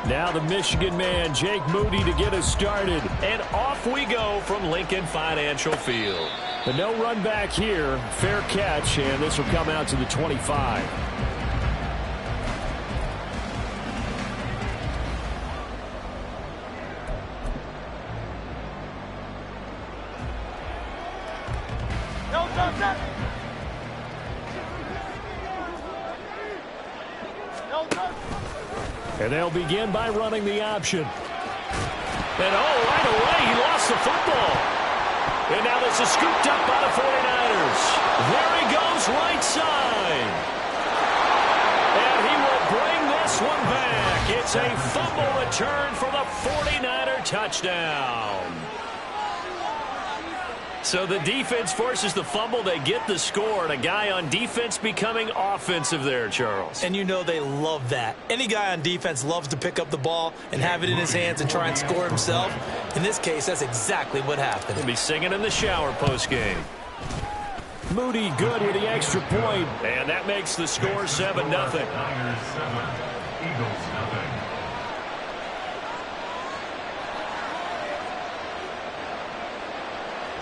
Now the Michigan man, Jake Moody, to get us started. And off we go from Lincoln Financial Field. The no run back here, fair catch, and this will come out to the 25. And they'll begin by running the option. And right away, he lost the football. And now this is scooped up by the 49ers. There he goes, right side. And he will bring this one back. It's a fumble return for the 49er touchdown. So the defense forces the fumble. They get the score, and a guy on defense becoming offensive there, Charles. And you know they love that. Any guy on defense loves to pick up the ball and have it in his hands and try and score himself. In this case, that's exactly what happened. He'll be singing in the shower post-game. Moody good with the extra point. And that makes the score 7-0. Niners 7, Eagles 0.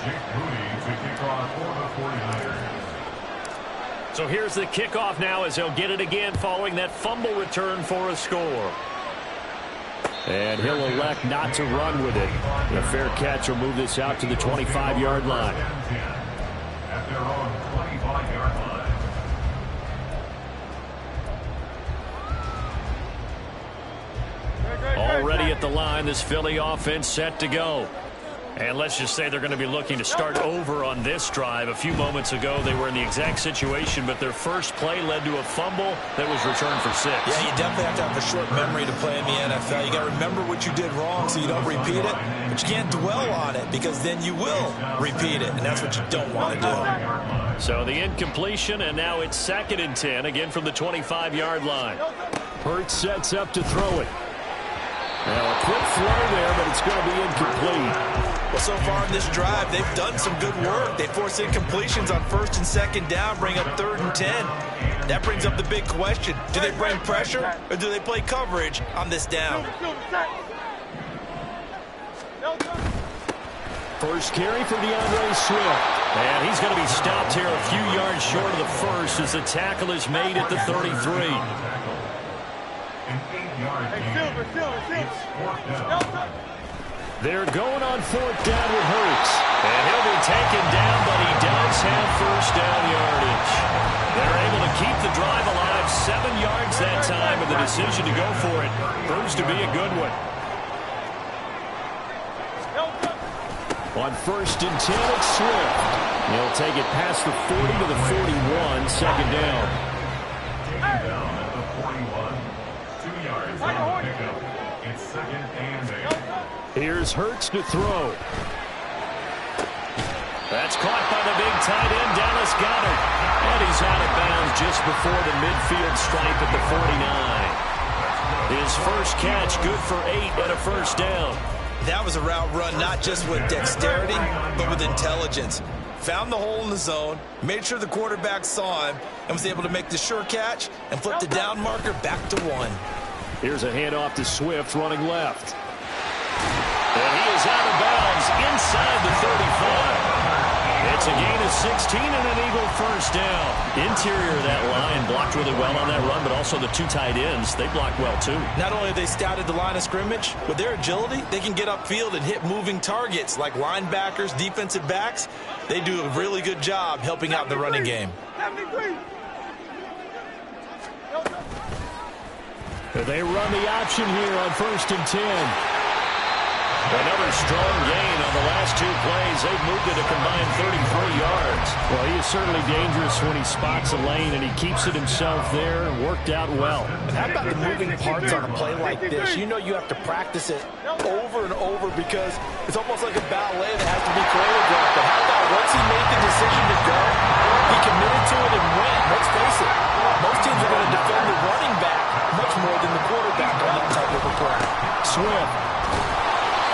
Jake Moody to kick off for the 49ers. So here's the kickoff now as they'll get it again following that fumble return for a score. And he'll elect not to run with it. A fair catch will move this out to the 25-yard line. At their own 25-yard line. Already at the line, this Philly offense set to go. And let's just say they're going to be looking to start over on this drive. A few moments ago, they were in the exact situation, but their first play led to a fumble that was returned for 6. Yeah, you definitely have to have a short memory to play in the NFL. You got to remember what you did wrong so you don't repeat it, but you can't dwell on it because then you will repeat it, and that's what you don't want to do. So the incompletion, and now it's 2nd and 10, again from the 25-yard line. Hurts sets up to throw it. Now a quick throw there, but it's going to be incomplete. Well, so far in this drive, they've done some good work. They force incompletions on 1st and 2nd down, bring up 3rd and 10. That brings up the big question. Do they bring pressure or do they play coverage on this down? First carry for DeAndre Swift. And he's going to be stopped here a few yards short of the first as the tackle is made at the 33. They're going on 4th down with Hurts. And he'll be taken down, but he does have first down yardage. They're able to keep the drive alive 7 yards that time, and the decision to go for it proves to be a good one. On 1st and 10, it's Swift. He'll take it past the 40 to the 41, 2nd down. Taken down at the 41. 2 yards on the pickup. It's 2nd and 8. Here's Hurts to throw. That's caught by the big tight end, Dallas Goedert. And he's out of bounds just before the midfield stripe at the 49. His first catch, good for 8 and a first down. That was a route run not just with dexterity, but with intelligence. Found the hole in the zone, made sure the quarterback saw him, and was able to make the sure catch and flip the down marker back to 1. Here's a handoff to Swift running left. And he is out of bounds inside the 35. It's a gain of 16 and an Eagle first down. Interior of that line blocked really well on that run, but also the 2 tight ends, they blocked well too. Not only have they scouted the line of scrimmage, with their agility, they can get upfield and hit moving targets like linebackers, defensive backs. They do a really good job helping out in the running game. They run the option here on 1st and 10. Another strong gain on the last 2 plays. They've moved it a combined 33 yards. Well, he is certainly dangerous when he spots a lane, and he keeps it himself there. Worked out well. And how about the moving parts on a play like this? You know you have to practice it over and over because it's almost like a ballet that has to be choreographed. But how about once he made the decision to go, he committed to it and went. Let's face it, most teams are going to defend the running back much more than the quarterback on that type of a play. Swift.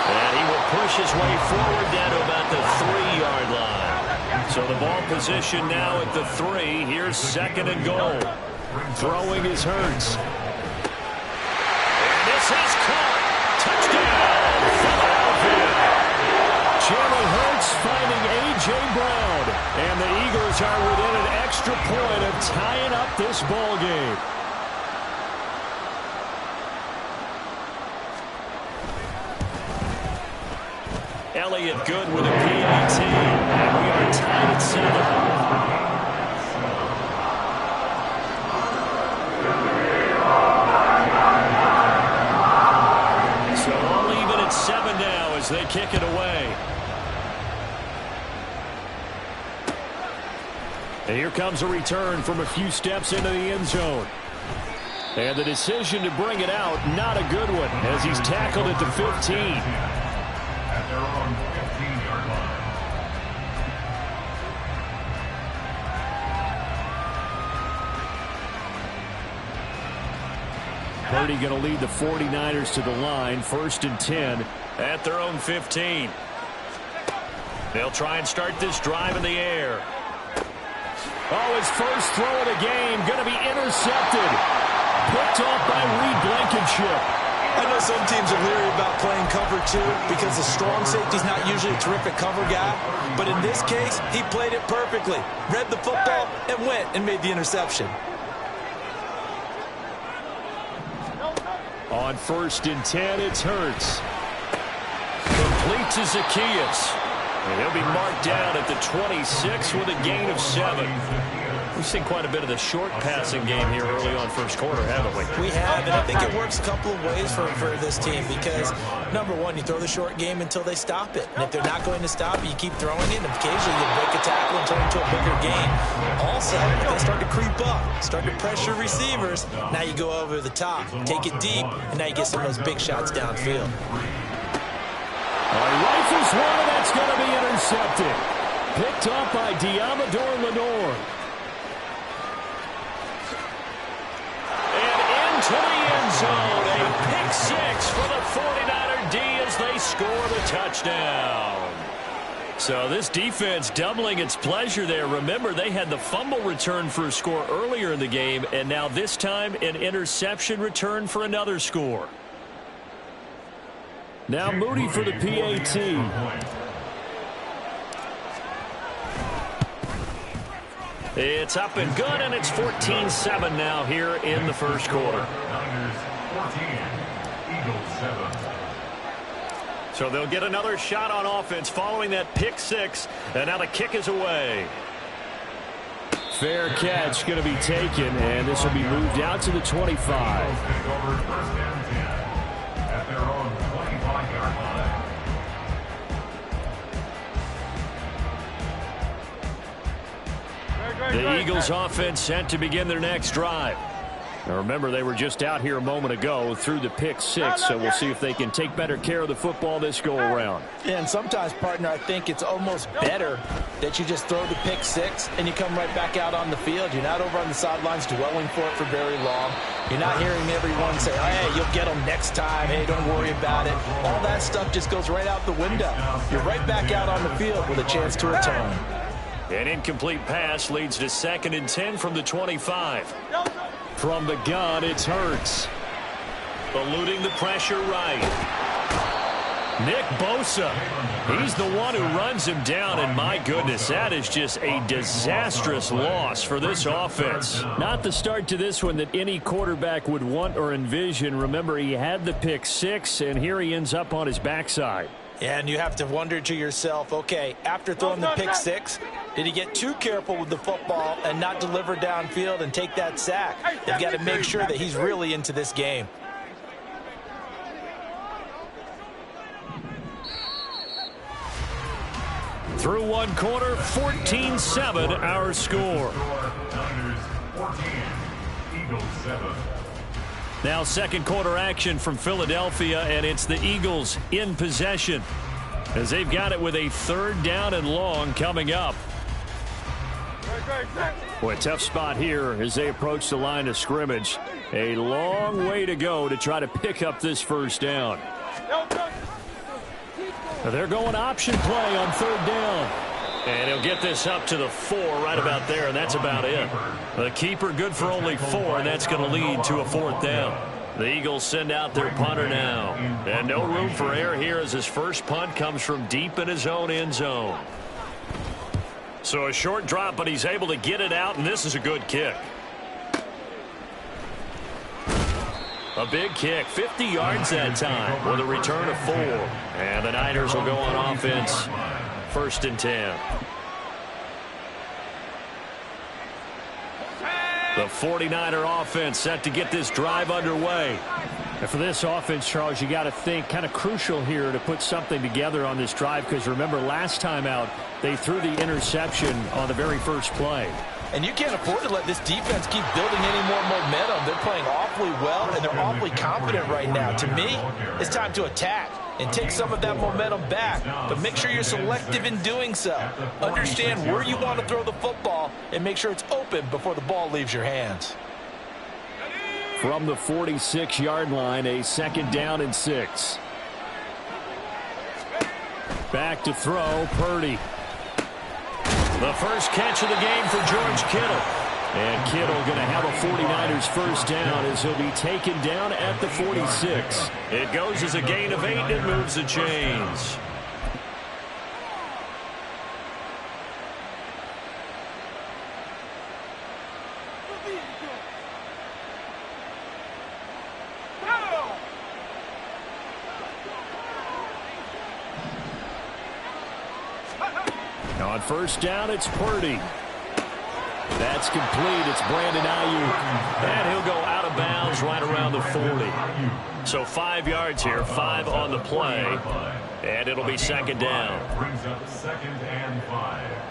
And he will push his way forward down to about the 3-yard line. So the ball position now at the 3. Here's 2nd and goal. Throwing is Hurts. And this is caught. Touchdown, Philadelphia. Jalen Hurts finding A.J. Brown. And the Eagles are within an extra point of tying up this ball game. Elliott good with a PAT. And we are tied at 7. As they kick it away. And here comes a return from a few steps into the end zone. And the decision to bring it out, not a good one, as he's tackled at the 15. At their own 15-yard line. Purdy going to lead the 49ers to the line, 1st and 10. At their own 15. They'll try and start this drive in the air. Oh, his first throw of the game going to be intercepted. Picked off by Reed Blankenship. I know some teams are leery about playing cover 2 because the strong safety's not usually a terrific cover guy. But in this case, he played it perfectly. Read the football and went and made the interception. On 1st and 10, it's Hurts. Complete to Zacchaeus. And he'll be marked down at the 26 with a gain of 7. We've seen quite a bit of the short passing game here early on first quarter, haven't we? We have, and I think it works a couple of ways for this team because, number one, you throw the short game until they stop it. And if they're not going to stop it, you keep throwing it, and occasionally you break a tackle and turn it into a bigger gain. Also, if they start to creep up, start to pressure receivers, now you go over the top, take it deep, and now you get some of those big shots downfield. Rifles one, and that's going to be intercepted. Picked up by Diamador Lenore. To the end zone, a pick 6 for the 49er D as they score the touchdown. So this defense doubling its pleasure there. Remember, they had the fumble return for a score earlier in the game, and now this time an interception return for another score. Now Moody for the PAT. It's up and good, and it's 14-7 now here in the first quarter. Niners 14, Eagles 7. So they'll get another shot on offense following that pick 6, and now the kick is away. Fair catch going to be taken, and this will be moved out to the 25. Take over 1st and 10 at their own 25-yard line. The Eagles offense set to begin their next drive. Now remember, they were just out here a moment ago through the pick 6, so we'll see if they can take better care of the football this go-around. Yeah, and sometimes, partner, I think it's almost better that you just throw the pick 6 and you come right back out on the field. You're not over on the sidelines dwelling for it for very long. You're not hearing everyone say, oh, hey, you'll get them next time. Hey, don't worry about it. All that stuff just goes right out the window. You're right back out on the field with a chance to return. An incomplete pass leads to 2nd and 10 from the 25. From the gun, it's Hurts. Eluding the pressure right. Nick Bosa. He's the one who runs him down, and my goodness, that is just a disastrous loss for this offense. Not the start to this one that any quarterback would want or envision. Remember, he had the pick 6, and here he ends up on his backside. Yeah, and you have to wonder to yourself, okay, after throwing the pick 6, did he get too careful with the football and not deliver downfield and take that sack? They've got to make sure that he's really into this game. Through one quarter, 14-7 our score. Niners 14, Eagles 7. Now second quarter action from Philadelphia, and it's the Eagles in possession as they've got it with a 3rd down and long coming up. Boy, tough spot here as they approach the line of scrimmage. A long way to go to try to pick up this 1st down. They're going option play on 3rd down. And he'll get this up to the 4 right about there, and that's about it. The keeper good for only 4, and that's going to lead to a 4th down. The Eagles send out their punter now. And no room for error here as his first punt comes from deep in his own end zone. So a short drop, but he's able to get it out, and this is a good kick. A big kick, 50 yards that time with a return of 4. And the Niners will go on offense. 1st and 10. The 49er offense set to get this drive underway. And for this offense, Charles, you got to think kind of crucial here to put something together on this drive, because remember last time out they threw the interception on the very first play. And you can't afford to let this defense keep building any more momentum. They're playing awfully well, and they're awfully confident right now. To me, it's time to attack and take some of that momentum back. But make sure you're selective in doing so. Understand where you want to throw the football and make sure it's open before the ball leaves your hands. From the 46-yard line, a 2nd down and 6. Back to throw, Purdy. The first catch of the game for George Kittle. And Kittle going to have a 49ers first down as he'll be taken down at the 46. It goes as a gain of 8 and moves the chains. On first down, it's Purdy. That's complete. It's Brandon Ayuk. And he'll go out of bounds right around the 40. So 5 yards here, 5 on the play. And it'll be 2nd down. Brings up 2nd and 5.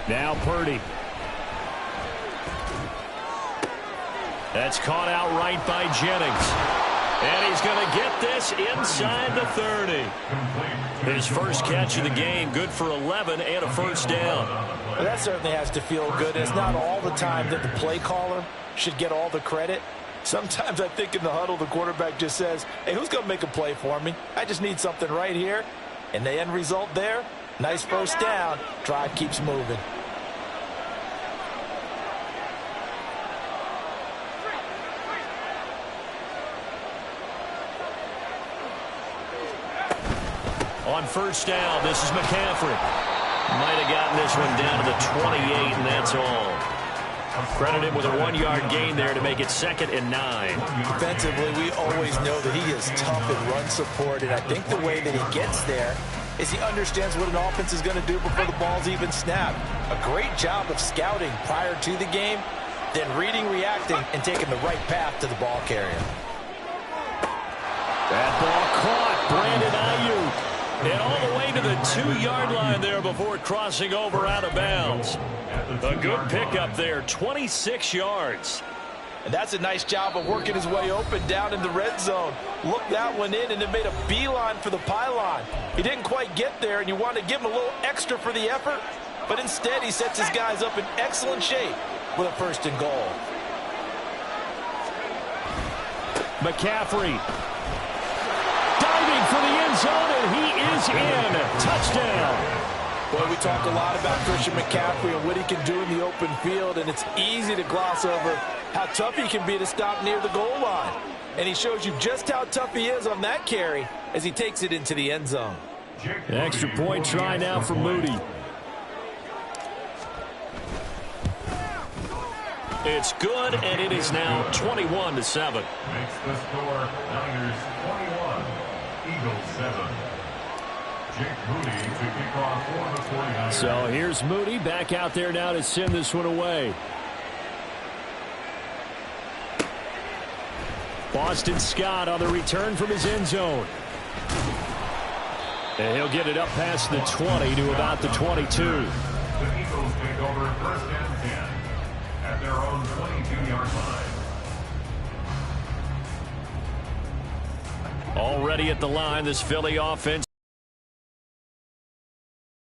Now Purdy. That's caught out right by Jennings. And he's going to get this inside the 30. His first catch of the game, good for 11 and a first down. Well, that certainly has to feel good. It's not all the time that the play caller should get all the credit. Sometimes I think in the huddle, the quarterback just says, hey, who's going to make a play for me? I just need something right here. And the end result there, nice first down. Drive keeps moving. On first down, this is McCaffrey. Might have gotten this one down to the 28, and that's all. Credit him with a 1-yard gain there to make it 2nd and 9. Defensively, we always know that he is tough in run support, and I think the way that he gets there is he understands what an offense is going to do before the ball's even snapped. A great job of scouting prior to the game, then reading, reacting, and taking the right path to the ball carrier. That ball caught. Brandon Ayuk. And all the way to the 2-yard line there before crossing over out of bounds. A good pickup there, 26 yards. And that's a nice job of working his way open down in the red zone. Looked that one in and then made a beeline for the pylon. He didn't quite get there, and you want to give him a little extra for the effort. But instead, he sets his guys up in excellent shape with a 1st and goal. McCaffrey. Diving for the end zone, and he is in. Touchdown. Boy, we talk a lot about Christian McCaffrey and what he can do in the open field, and it's easy to gloss over how tough he can be to stop near the goal line. And he shows you just how tough he is on that carry as he takes it into the end zone. An extra point try now for Moody. It's good, and it is now 21-7. Makes the score Niners 21, Eagles 7. Jake Moody to kick off for the 49ers. So here's Moody back out there now to send this one away. Boston Scott on the return from his end zone. And he'll get it up past the 20 to about the 22. The Eagles take over 1st and 10 at their own 22-yard line. Already at the line, this Philly offense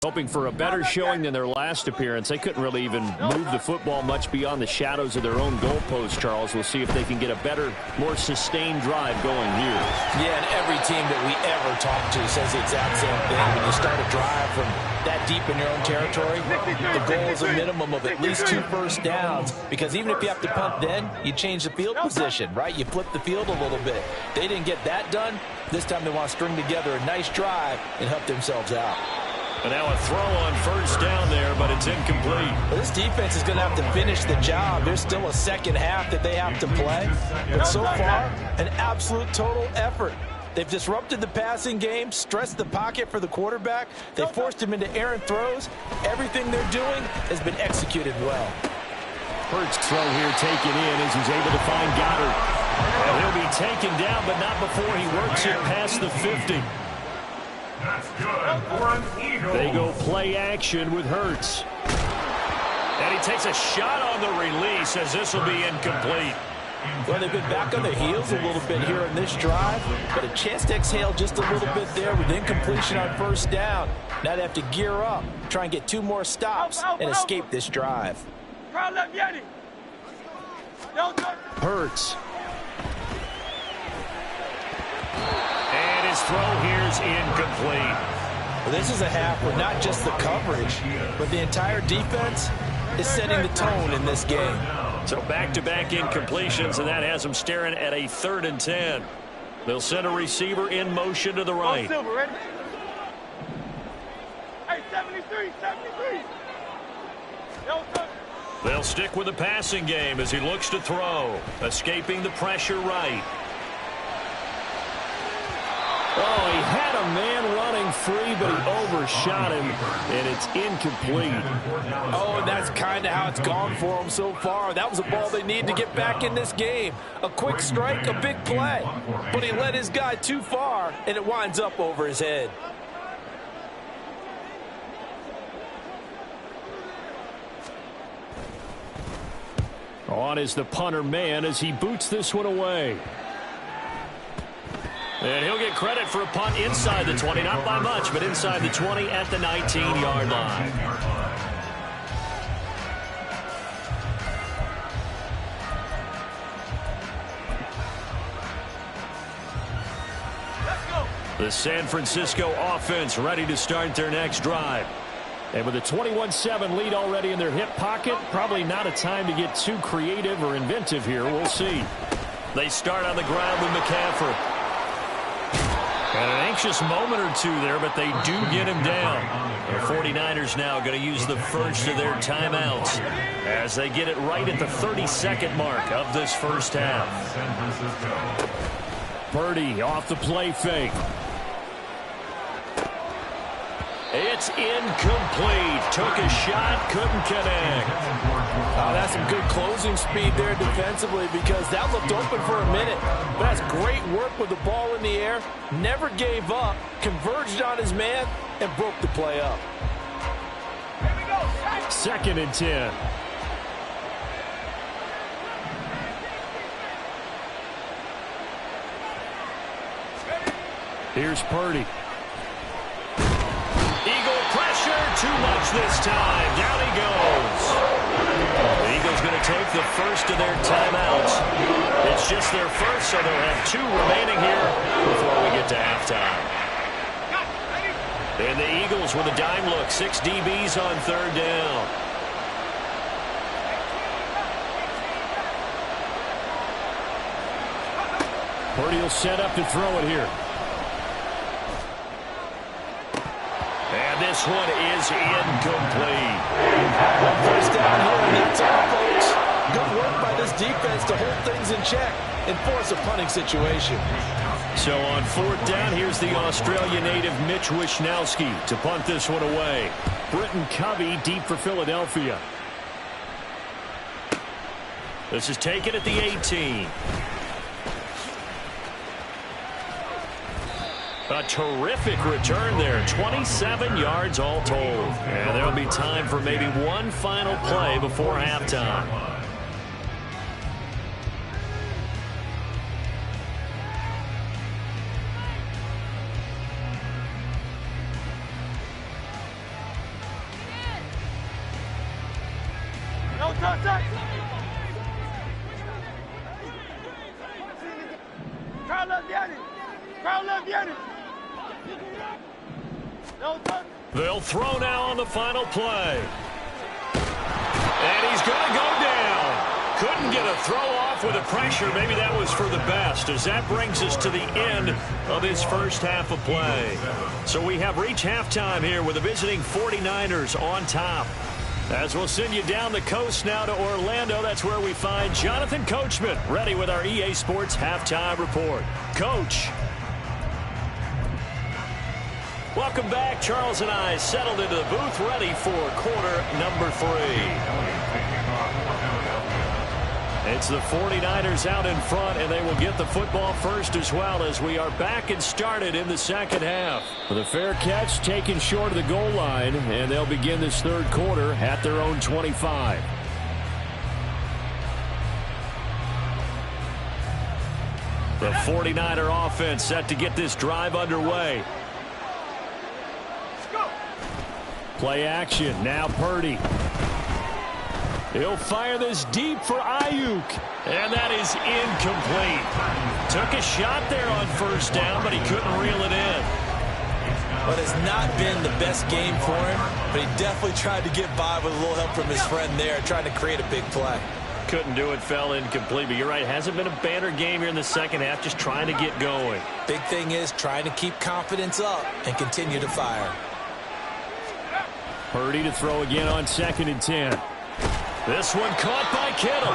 Hoping for a better showing than their last appearance. They couldn't really even move the football much beyond the shadows of their own goalpost, Charles. We'll see if they can get a better, more sustained drive going here. Yeah, and every team that we ever talk to says the exact same thing. When you start a drive from that deep in your own territory, the goal is a minimum of at least 2 first downs, because even if you have to punt then, you change the field position, right? You flip the field a little bit. They didn't get that done. This time they want to string together a nice drive and help themselves out. And now a throw on first down there, but it's incomplete. Well, this defense is going to have to finish the job. There's still a second half that they have to play. But so far, an absolute total effort. They've disrupted the passing game, stressed the pocket for the quarterback. They forced him into errant throws. Everything they're doing has been executed well. Hurts throw here taken in as he's able to find Goddard. And he'll be taken down, but not before he works it past the 50. That's good for an Eagle. They go play action with Hurts. And he takes a shot on the release as this will be incomplete. Well, they've been back on their heels a little bit here in this drive, but a chance to exhale just a little bit there with incompletion on first down. Now they have to gear up, try and get 2 more stops and escape this drive. Hurts. And his throw here is incomplete. Well, this is a half where not just the coverage, but the entire defense is setting the tone in this game. So back-to-back incompletions, and that has them staring at a 3rd and 10. They'll send a receiver in motion to the right. They'll stick with the passing game as he looks to throw, escaping the pressure right. Oh, he had a man running free, but he overshot him, and it's incomplete. Oh, and that's kind of how it's gone for them so far. That was a ball they need to get back in this game. A quick strike, a big play. But he led his guy too far, and it winds up over his head. On is the punter man as he boots this one away. And he'll get credit for a punt inside the 20, not by much, but inside the 20 at the 19-yard line. The San Francisco offense ready to start their next drive. And with a 21-7 lead already in their hip pocket, probably not a time to get too creative or inventive here. We'll see. They start on the ground with McCaffrey. And an anxious moment or 2 there, but they do get him down. The 49ers now going to use the first of their timeouts as they get it right at the 32nd mark of this first half. Purdy off the play fake. It's incomplete. Took a shot, couldn't connect. Oh, that's some good closing speed there defensively, because that looked open for a minute. But that's great work with the ball in the air. Never gave up, converged on his man, and broke the play up. 2nd and 10. Here's Purdy. Eagle pressure, too much this time. Down he goes. The Eagles going to take the first of their timeouts. It's just their first, so they'll have 2 remaining here before we get to halftime. And the Eagles with a dime look, 6 DBs on 3rd down. Purdy will set up to throw it here. And this one is incomplete. First down here, and that's all, folks. Good work by this defense to hold things in check and force a punting situation. So on 4th down, here's the Australia native Mitch Wishnowsky to punt this one away. Britton Covey deep for Philadelphia. This is taken at the 18. A terrific return there. 27 yards all told. And there'll be time for maybe one final play before halftime. They'll throw now on the final play. And he's going to go down. Couldn't get a throw off with the pressure. Maybe that was for the best, as that brings us to the end of his first half of play. So we have reached halftime here with the visiting 49ers on top. As we'll send you down the coast now to Orlando, that's where we find Jonathan Coachman ready with our EA Sports halftime report. Coach. Welcome back. Charles and I settled into the booth, ready for quarter number 3. It's the 49ers out in front, and they will get the football first as well, as we are back and started in the second half. The fair catch taken short of the goal line, and they'll begin this third quarter at their own 25. The 49er offense set to get this drive underway. Play action. Now Purdy. He'll fire this deep for Ayuk. And that is incomplete. Took a shot there on first down, but he couldn't reel it in. But it's not been the best game for him, but he definitely tried to get by with a little help from his friend there, trying to create a big play. Couldn't do it, fell incomplete. But you're right, hasn't been a banner game here in the second half, just trying to get going. Big thing is trying to keep confidence up and continue to fire. Purdy to throw again on 2nd and 10. This one caught by Kittle.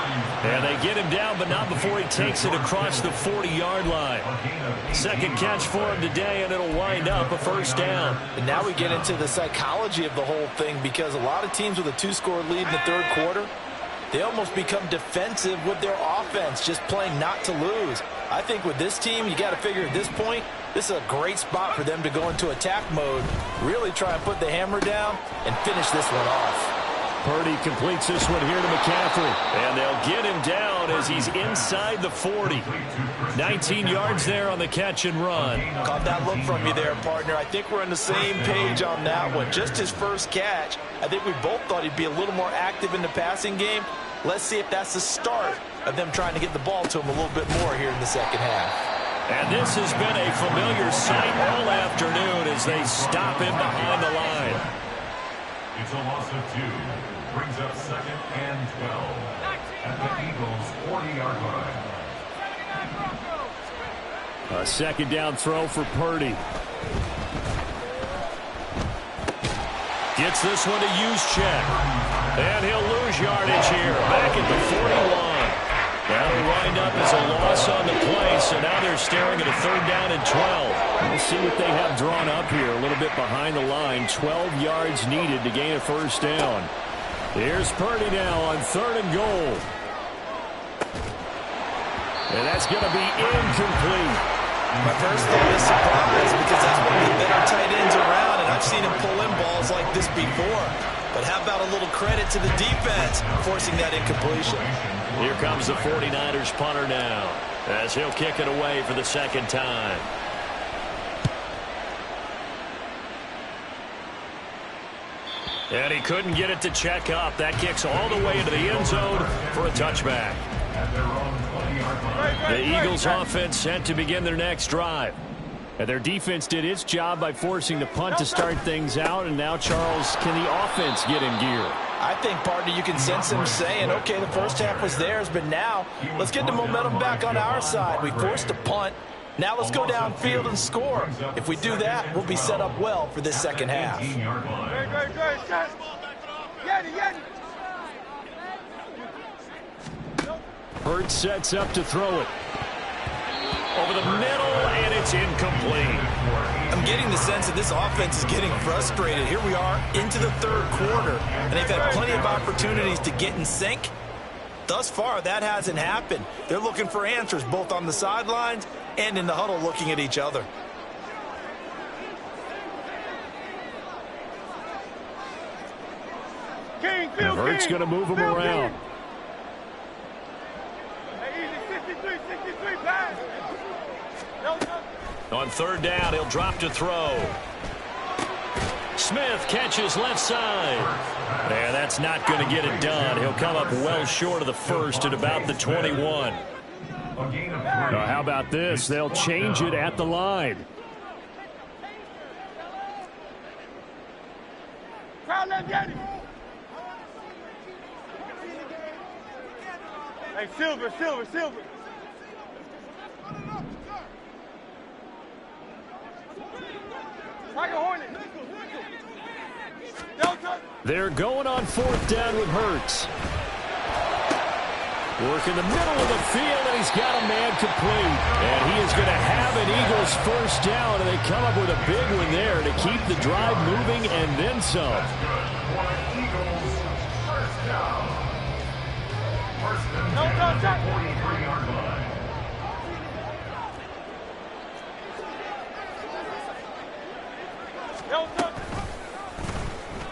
And they get him down, but not before he takes it across the 40-yard line. Second catch for him today, and it'll wind up a first down. And now we get into the psychology of the whole thing, because a lot of teams with a 2-score lead in the third quarter, they almost become defensive with their offense, just playing not to lose. I think with this team, you got to figure at this point, this is a great spot for them to go into attack mode, really try and put the hammer down and finish this one off. Purdy completes this one here to McCaffrey. And they'll get him down as he's inside the 40. 19 yards there on the catch and run. Caught that look from you there, partner. I think we're on the same page on that one. Just his first catch. I think we both thought he'd be a little more active in the passing game. Let's see if that's the start of them trying to get the ball to him a little bit more here in the second half. And this has been a familiar sight all afternoon as they stop him behind the line. It's a loss of 2. Brings up 2nd and 12 at the Eagles' 40-yard line. A second down throw for Purdy. Gets this one to Juszczyk. And he'll lose yardage here. Back at the 41. That'll wind up as a loss on the play, so now they're staring at a 3rd down and 12. We'll see what they have drawn up here. A little bit behind the line. 12 yards needed to gain a first down. Here's Purdy now on 3rd and goal. And that's going to be incomplete. My first thought is surprise, because that's one of the better tight ends around, and I've seen him pull in balls like this before. But how about a little credit to the defense forcing that incompletion? Here comes the 49ers punter now, as he'll kick it away for the second time. And he couldn't get it to check up. That kicks all the way into the end zone for a touchback. The Eagles offense set to begin their next drive. And their defense did its job by forcing the punt to start things out. And now, Charles, can the offense get in gear? I think, partner, you can sense them saying, okay, the first half was theirs, but now let's get the momentum back on our side. We forced a punt. Now let's go downfield and score. If we do that, we'll be set up well for this second half. Hurts sets up to throw it. Over the middle, and it's incomplete. I'm getting the sense that this offense is getting frustrated. Here we are into the third quarter, and they've had plenty of opportunities to get in sync. Thus far, that hasn't happened. They're looking for answers both on the sidelines and in the huddle looking at each other. Hurts going to move him around. On 3rd down, he'll drop to throw. Smith catches left side. Yeah, that's not going to get it done. He'll come up well short of the first at about the 21. How about this? They'll change it at the line. Hey, Silver. They're going on fourth down with Hurts. Work in the middle of the field, and he's got a man complete. And he is going to have an Eagles first down, and they come up with a big one there to keep the drive moving and then some. Eagles first down. First and 10 at the 43-yard line.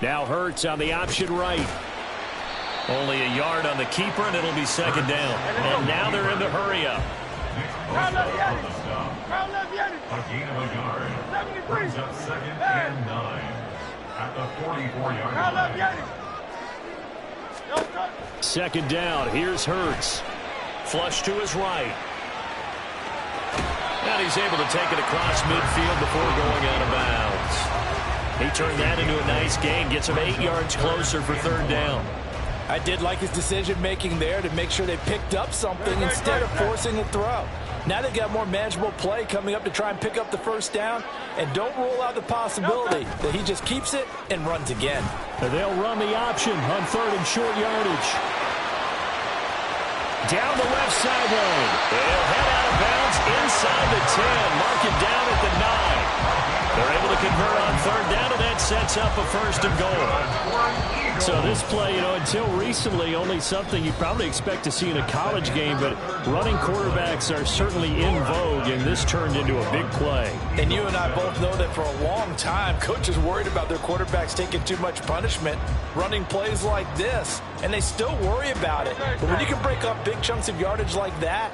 Now Hurts on the option right. Only a yard on the keeper, and it'll be second down. And now they're in the hurry up. A gain of a yard. Brings up second and 9 at the 44-yard line. Second down. Here's Hurts. Flush to his right. And he's able to take it across midfield before going out of bounds. He turned that into a nice gain. Gets him 8 yards closer for third down. I did like his decision-making there to make sure they picked up something instead of forcing a throw. Now they've got more manageable play coming up to try and pick up the first down, and don't rule out the possibility that he just keeps it and runs again. They'll run the option on third and short yardage. Down the left sideline. They'll head out of bounds inside the 10. Mark it down at the 9. They're able to convert on third down, and that sets up a first and goal. So this play, until recently, only something you probably expect to see in a college game, but running quarterbacks are certainly in vogue, and this turned into a big play. And you and I both know that for a long time, coaches worried about their quarterbacks taking too much punishment, running plays like this, and they still worry about it. But when you can break up big chunks of yardage like that,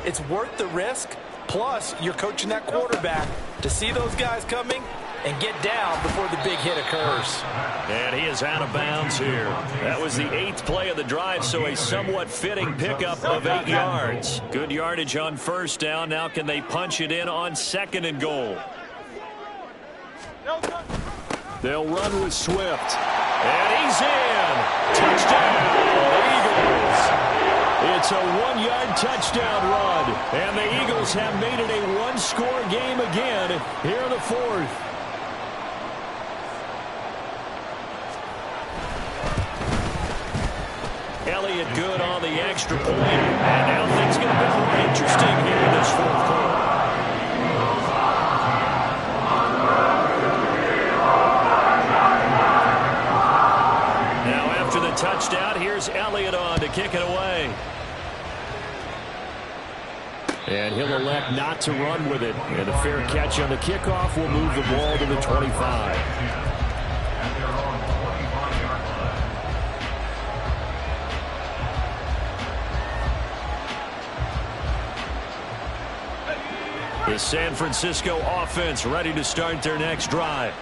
it's worth the risk. Plus, you're coaching that quarterback to see those guys coming and get down before the big hit occurs. And he is out of bounds here. That was the 8th play of the drive, so a somewhat fitting pickup of 8 yards. Good yardage on first down. Now can they punch it in on second and goal? They'll run with Swift. And he's in. Touchdown, Eagles. It's a 1-yard touchdown run, and the Eagles have made it a one-score game again here in the fourth. Elliott good on the extra point, and now things get a bit more interesting here in this fourth quarter. Now after the touchdown, here's Elliott on to kick it away. And he'll elect not to run with it. And a fair catch on the kickoff will move the ball to the 25. The San Francisco offense ready to start their next drive.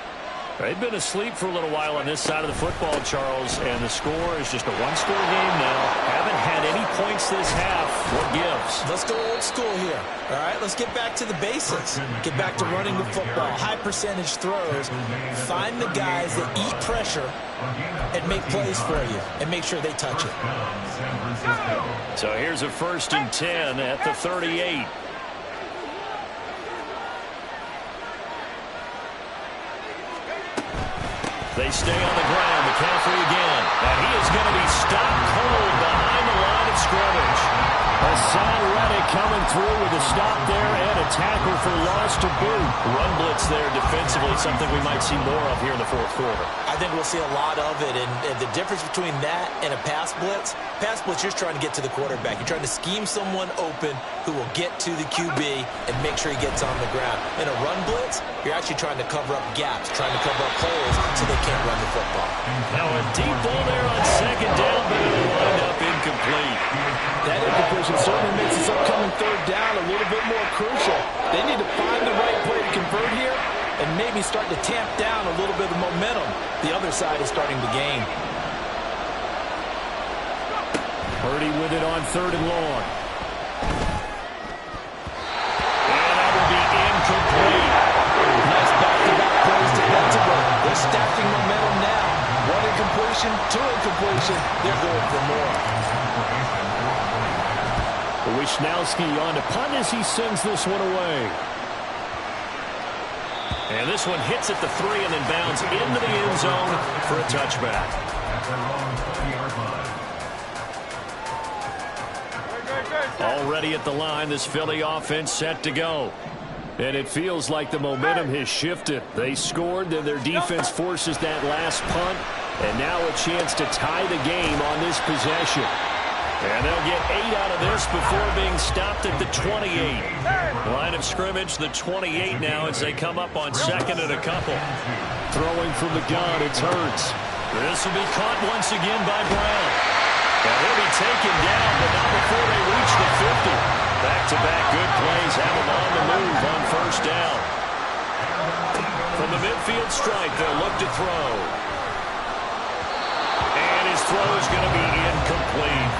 They've been asleep for a little while on this side of the football, Charles, and the score is just a one-score game now. Haven't had any points this half. What gives? Let's go old school here. All right, let's get back to the basics. Get back to running the football, high percentage throws. Find the guys that eat pressure and make plays for you and make sure they touch it. So here's a 1st and 10 at the 38. They stay on the ground. McCaffrey again. And he is going to be stopped cold behind the line of scrimmage. Hassan Reddick coming through with a stop there and a tackle for loss to boot. Run blitz there defensively, something we might see more of here in the fourth quarter. I think we'll see a lot of it, and the difference between that and a pass blitz, you're trying to get to the quarterback. You're trying to scheme someone open who will get to the QB and make sure he gets on the ground. In a run blitz, you're actually trying to cover up gaps, trying to cover up holes so they can't run the football. Now a deep ball there on second down, but it'll wind up incomplete. That incompletion certainly makes this upcoming third down a little bit more crucial. They need to find the right play to convert here and maybe starting to tamp down a little bit of momentum the other side is starting to gain. Purdy with it on 3rd and long. And that will be incomplete. Nice back-to-back plays defensively. They're stacking momentum now. 1 incompletion, 2 incompletion. They're going for more. Wishnowski on to punt as he sends this one away. And this one hits at the 3 and then bounds into the end zone for a touchback. Already at the line, this Philly offense set to go. And it feels like the momentum has shifted. They scored, then their defense forces that last punt. And now a chance to tie the game on this possession. And they'll get 8 out of this before being stopped at the 28. Line of scrimmage, the 28 now as they come up on 2nd and a couple. Throwing from the gun, it's Hurts. This will be caught once again by Brown. And he'll be taken down, but not before they reach the 50. Back-to-back good plays have him on the move on 1st down. From the midfield stripe, they'll look to throw. And his throw is going to be incomplete.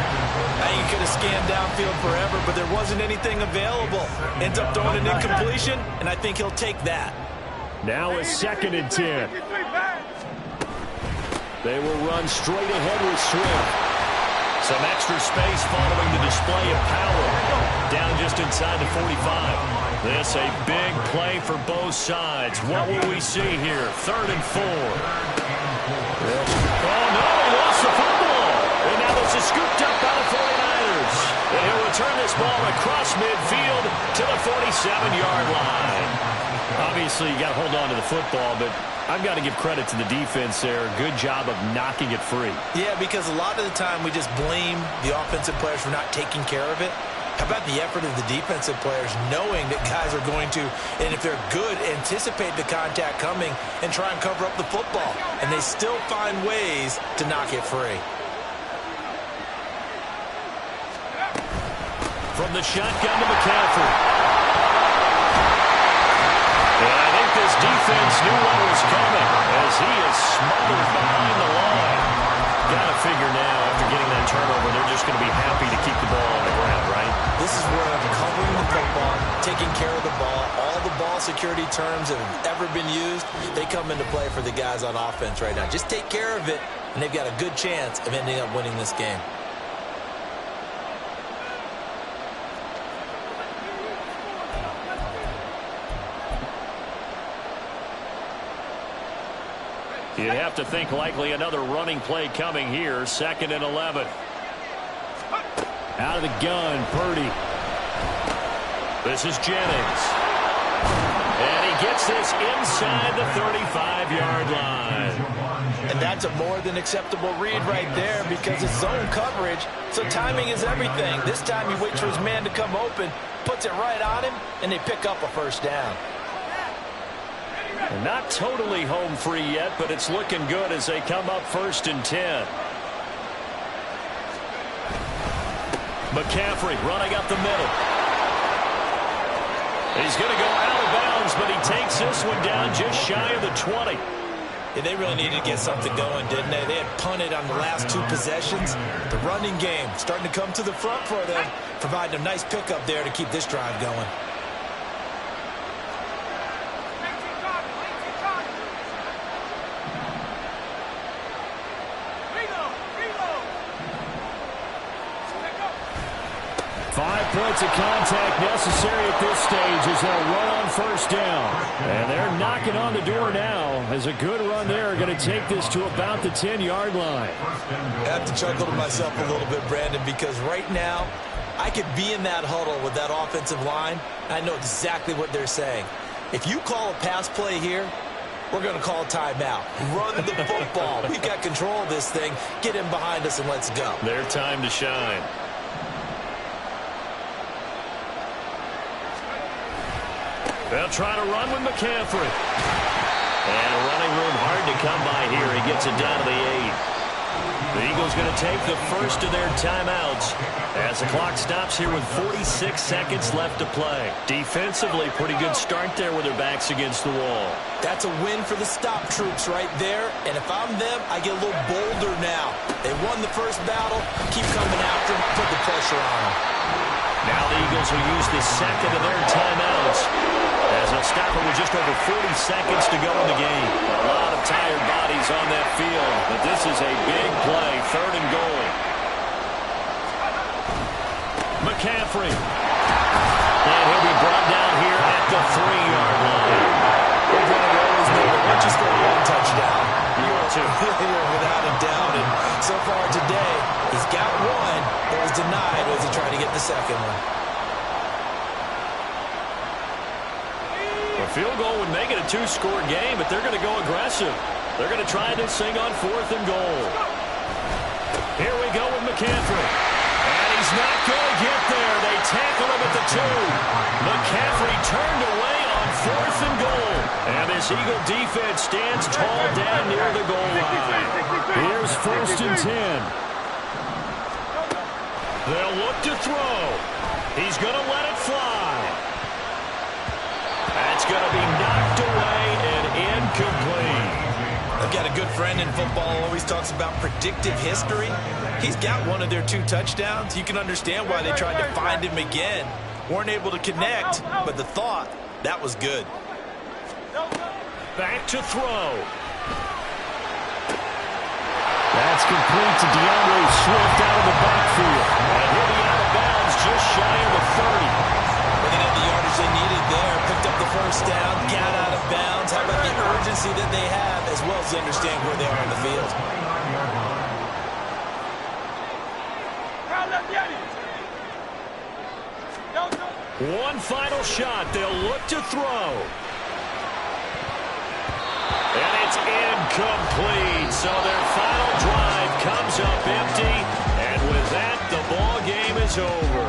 Now you could have scanned downfield forever, but there wasn't anything available. Ends up throwing an incompletion, and I think he'll take that. Now a 2nd and 10. They will run straight ahead with Swift. Some extra space following the display of power. Down just inside the 45. This a big play for both sides. What will we see here? 3rd and 4. Oh, no, he lost the football. And now this is scooped up by the 49ers. And he'll return this ball across midfield to the 47-yard line. Obviously, you got to hold on to the football, but I've got to give credit to the defense there. Good job of knocking it free. Yeah, because a lot of the time we just blame the offensive players for not taking care of it. How about the effort of the defensive players knowing that guys are going to, and if they're good, anticipate the contact coming and try and cover up the football. And they still find ways to knock it free. From the shotgun to McCaffrey. And I think this defense knew what was coming as he is smothered behind the line. Got to figure now, after getting that turnover, they're just going to be happy to keep the ball on the ground, right? This is where covering the football, taking care of the ball, all the ball security terms that have ever been used, they come into play for the guys on offense right now. Just take care of it, and they've got a good chance of ending up winning this game. You'd have to think likely another running play coming here. 2nd and 11. Out of the gun, Purdy. This is Jennings. And he gets this inside the 35-yard line. And that's a more than acceptable read right there because it's zone coverage, so timing is everything. This time he waits for his man to come open, puts it right on him, and they pick up a 1st down. And not totally home free yet, but it's looking good as they come up 1st and 10. McCaffrey running up the middle. He's going to go out of bounds, but he takes this one down just shy of the 20. Yeah, they really needed to get something going, didn't they? They had punted on the last 2 possessions. The running game starting to come to the front for them, providing a nice pickup there to keep this drive going. Points of contact necessary at this stage as they'll run on 1st down. And they're knocking on the door now as a good run there going to take this to about the 10-yard line. I have to chuckle to myself a little bit, Brandon, because right now I could be in that huddle with that offensive line. I know exactly what they're saying. If you call a pass play here, we're going to call timeout. Run the football. We've got control of this thing. Get in behind us and let's go. Their time to shine. They'll try to run with McCaffrey. And running room hard to come by here. He gets it down to the 8. The Eagles going to take the first of their timeouts as the clock stops here with 46 seconds left to play. Defensively, pretty good start there with their backs against the wall. That's a win for the stop troops right there. And if I'm them, I get a little bolder now. They won the first battle. Keep coming after them. Put the pressure on them. Now the Eagles will use the second of their timeouts as they'll stop it with just over 40 seconds to go in the game. A lot of tired bodies on that field, but this is a big play, 3rd and goal. McCaffrey. And he'll be brought down here at the 3-yard line. Once you score one touchdown, you want to. Without a doubt. And so far today, he's got one, but was denied as he tried to get the second one. A field goal would make it a 2-score game, but they're going to go aggressive. They're going to try this thing on 4th and goal. Here we go with McCaffrey. And he's not going to get there. They tackle him at the 2. McCaffrey turned away on 4th and goal. And this Eagle defense stands tall down near the goal line. Here's 1st and 10. They'll look to throw. He's going to let it fly. That's going to be knocked away and incomplete. I've got a good friend in football, always talks about predictive history. He's got one of their 2 touchdowns. You can understand why they tried to find him again. Weren't able to connect, but the thought, that was good. Back to throw. That's complete to DeAndre Swift out of the backfield. And he'll be out of bounds just shy of the 30. They got the yardage they needed there. Picked up the first down, got out of bounds. How about the urgency that they have, as well as understand where they are on the field? One final shot. They'll look to throw. And it's incomplete. So their final drive comes up empty. And with that, the ball game is over.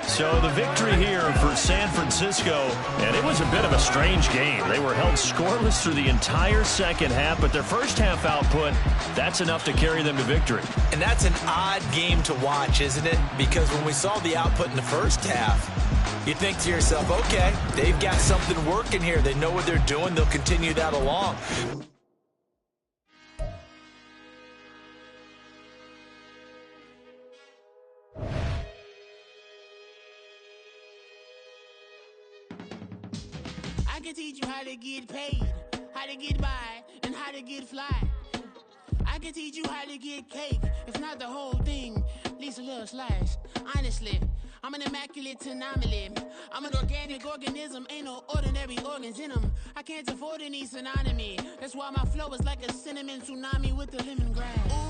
So the victory here for San Francisco, and it was a bit of a strange game. They were held scoreless through the entire second half, but their first half output, that's enough to carry them to victory. And that's an odd game to watch, isn't it? Because when we saw the output in the first half, you think to yourself, okay, they've got something working here. They know what they're doing. They'll continue that along. I can teach you how to get paid, how to get by, and how to get fly. I can teach you how to get cake, if not the whole thing, at least a little slice. Honestly, I'm an immaculate anomaly. I'm an organic organism, ain't no ordinary organs in them. I can't afford any synonymy. That's why my flow is like a cinnamon tsunami with the lemongrass. Ooh.